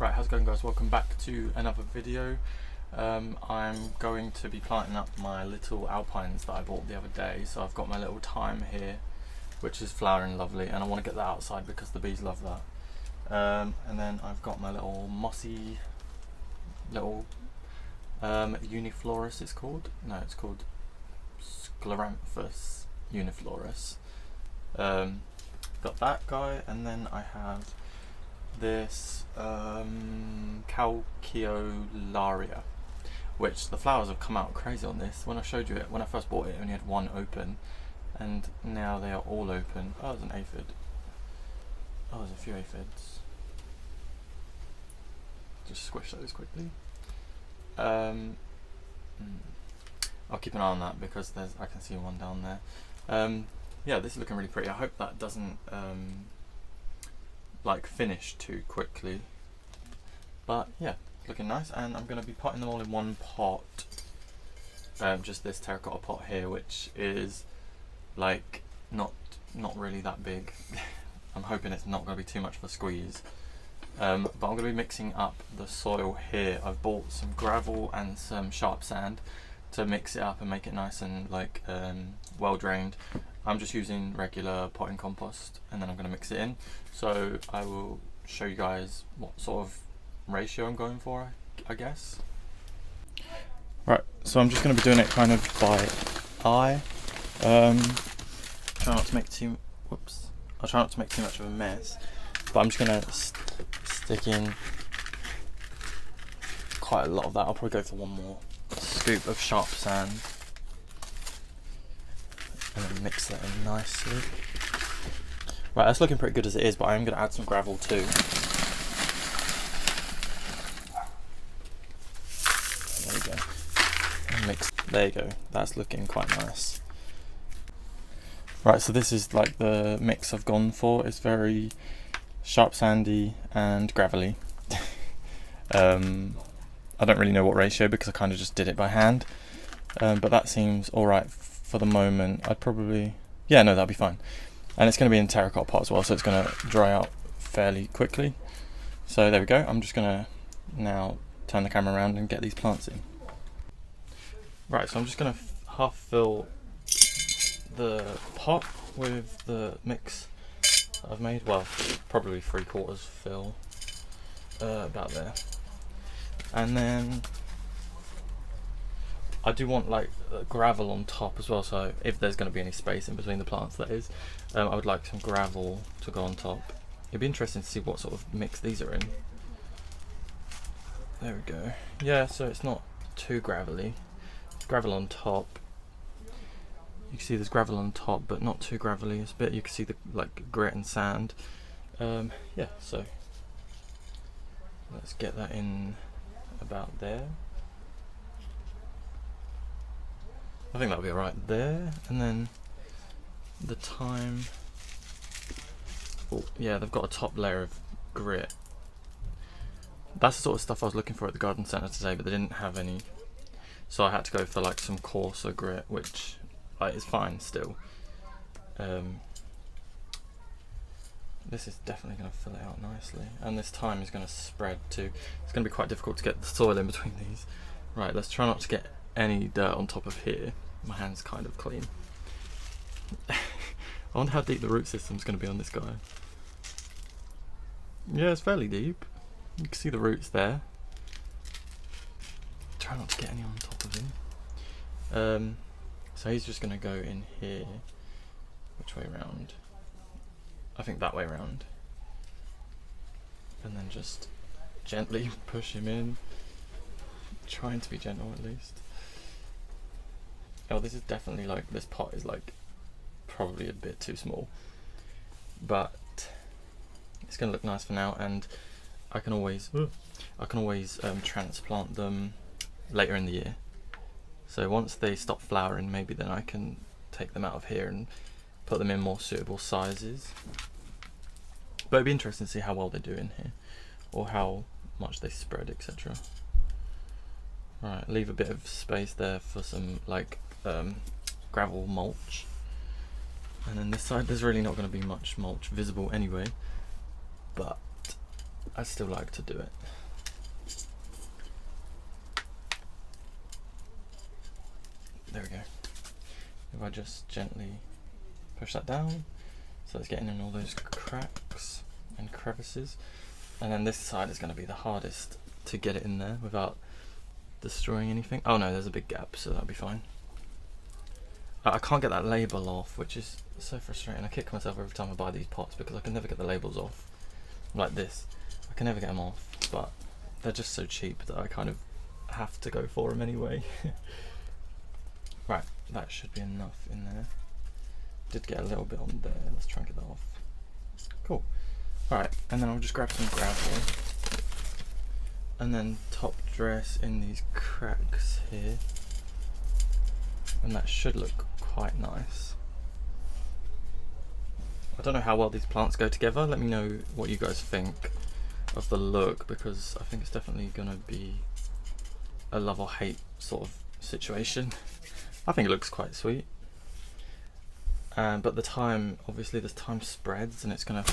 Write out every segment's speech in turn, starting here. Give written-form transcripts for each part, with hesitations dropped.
Right, how's it going, guys? Welcome back to another video. I'm going to be planting up my little Alpines that I bought the other day. So I've got my little thyme here, which is flowering lovely, and I want to get that outside because the bees love that. And then I've got my little mossy little uniflorus, it's called. No, it's called Scleranthus uniflorus. Got that guy, and then I have this calceolaria, which the flowers have come out crazy on this. When I showed you it, when I first bought it, it only had one open, and now they are all open. Oh, there's an aphid. Oh, there's a few aphids. Just squish those quickly. I'll keep an eye on that because I can see one down there. Yeah, this is looking really pretty. I hope that doesn't like finish too quickly, but yeah, looking nice. And I'm going to be potting them all in one pot, just this terracotta pot here, which is like not really that big. I'm hoping it's not going to be too much of a squeeze, but I'm going to be mixing up the soil here. I've bought some gravel and some sharp sand to mix it up and make it nice and like well drained. I'm just using regular potting compost, and then I'm going to mix it in. So I will show you guys what sort of ratio I'm going for, I guess. Right, so I'm just going to be doing it kind of by eye. Try not to make too. Whoops. I'll try not to make too much of a mess, but I'm just going to stick in quite a lot of that. I'll probably go for one more scoop of sharp sand, and then mix that in nicely. Right, that's looking pretty good as it is, but I am going to add some gravel too. There we go. And mix. There you go. That's looking quite nice. Right, so this is like the mix I've gone for. It's very sharp sandy and gravelly. I don't really know what ratio because I kind of just did it by hand, but that seems alright for the moment. I'd probably, yeah, no, that'll be fine. And it's going to be in terracotta pot as well, so it's going to dry out fairly quickly. So there we go. I'm just going to now turn the camera around and get these plants in. Right, so I'm just going to half fill the pot with the mix I've made. Well, probably 3/4 fill, about there. And then I do want like gravel on top as well, so if there's going to be any space in between the plants, that is, I would like some gravel to go on top. It'd be interesting to see what sort of mix these are in. There we go. Yeah, so it's not too gravelly. Gravel on top. You can see there's gravel on top, but not too gravelly. It's a bit, you can see the like grit and sand. Yeah, so let's get that in about there. I think that'll be alright there. And then the thyme. Oh, yeah, they've got a top layer of grit. That's the sort of stuff I was looking for at the garden centre today, but they didn't have any. So I had to go for like some coarser grit, which is fine still. This is definitely going to fill it out nicely. And this thyme is going to spread too. It's going to be quite difficult to get the soil in between these. Right, let's try not to get any dirt on top of here. My hand's kind of clean. I wonder how deep the root system's going to be on this guy. Yeah, it's fairly deep. You can see the roots there. Try not to get any on top of him. So he's just going to go in here. Which way round? I think that way round. And then just gently push him in. Trying to be gentle at least. Oh, this is definitely like, this pot is like probably a bit too small, but it's gonna look nice for now, and I can always transplant them later in the year. So once they stop flowering, maybe then I can take them out of here and put them in more suitable sizes. But it'd be interesting to see how well they do in here, or how much they spread, etc. Right, leave a bit of space there for some like gravel mulch, and then this side there's really not going to be much mulch visible anyway, but I still like to do it. There we go. If I just gently push that down, so it's getting in all those cracks and crevices. And then this side is going to be the hardest to get it in there without destroying anything. Oh no, there's a big gap, so that'll be fine. I can't get that label off, which is so frustrating. I kick myself every time I buy these pots because I can never get the labels off. Like this, I can never get them off, but they're just so cheap that I kind of have to go for them anyway. Right, that should be enough in there. Did get a little bit on there, let's try and get that off. Cool. Alright, and then I'll just grab some gravel and then top dress in these cracks here, and that should look quite nice. I don't know how well these plants go together. Let me know what you guys think of the look, because I think it's definitely gonna be a love or hate sort of situation. I think it looks quite sweet. But the time, obviously this time spreads and it's gonna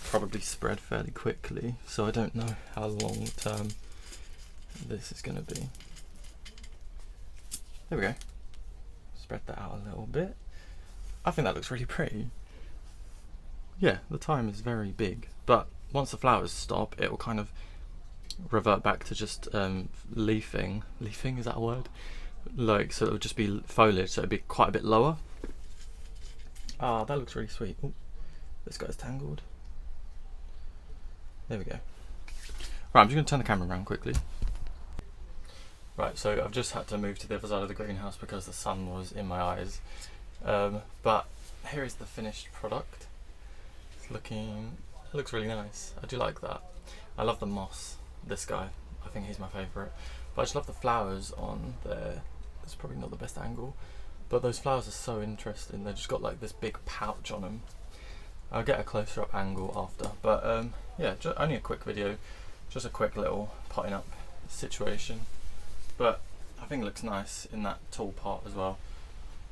probably spread fairly quickly, so I don't know how long term this is gonna be. There we go. Spread that out a little bit. I think that looks really pretty. Yeah, the time is very big, but once the flowers stop, it will kind of revert back to just leafing. Leafing, is that a word? Like, so it would just be foliage, so it'd be quite a bit lower. Ah, that looks really sweet. Ooh, this guy's tangled. There we go. Right, I'm just going to turn the camera around quickly. Right, so I've just had to move to the other side of the greenhouse because the sun was in my eyes. But here is the finished product. It's looking, it looks really nice. I do like that. I love the moss, this guy. I think he's my favourite. But I just love the flowers on there. It's probably not the best angle, but those flowers are so interesting. They've just got like this big pouch on them. I'll get a closer up angle after, but yeah, only a quick video, just a quick little potting up situation. But I think it looks nice in that tall pot as well,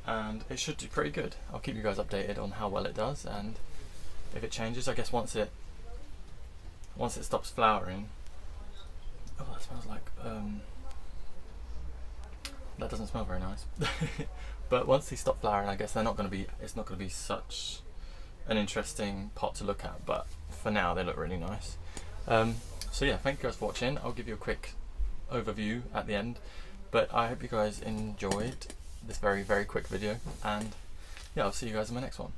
and it should do pretty good. I'll keep you guys updated on how well it does, and if it changes, I guess once it stops flowering. Oh, that smells like that doesn't smell very nice. But once they stop flowering, I guess they're not going to be. It's not going to be such an interesting pot to look at. But for now, they look really nice. So yeah, thank you guys for watching. I'll give you a quick overview at the end. But I hope you guys enjoyed this very quick video. And yeah, I'll see you guys in my next one.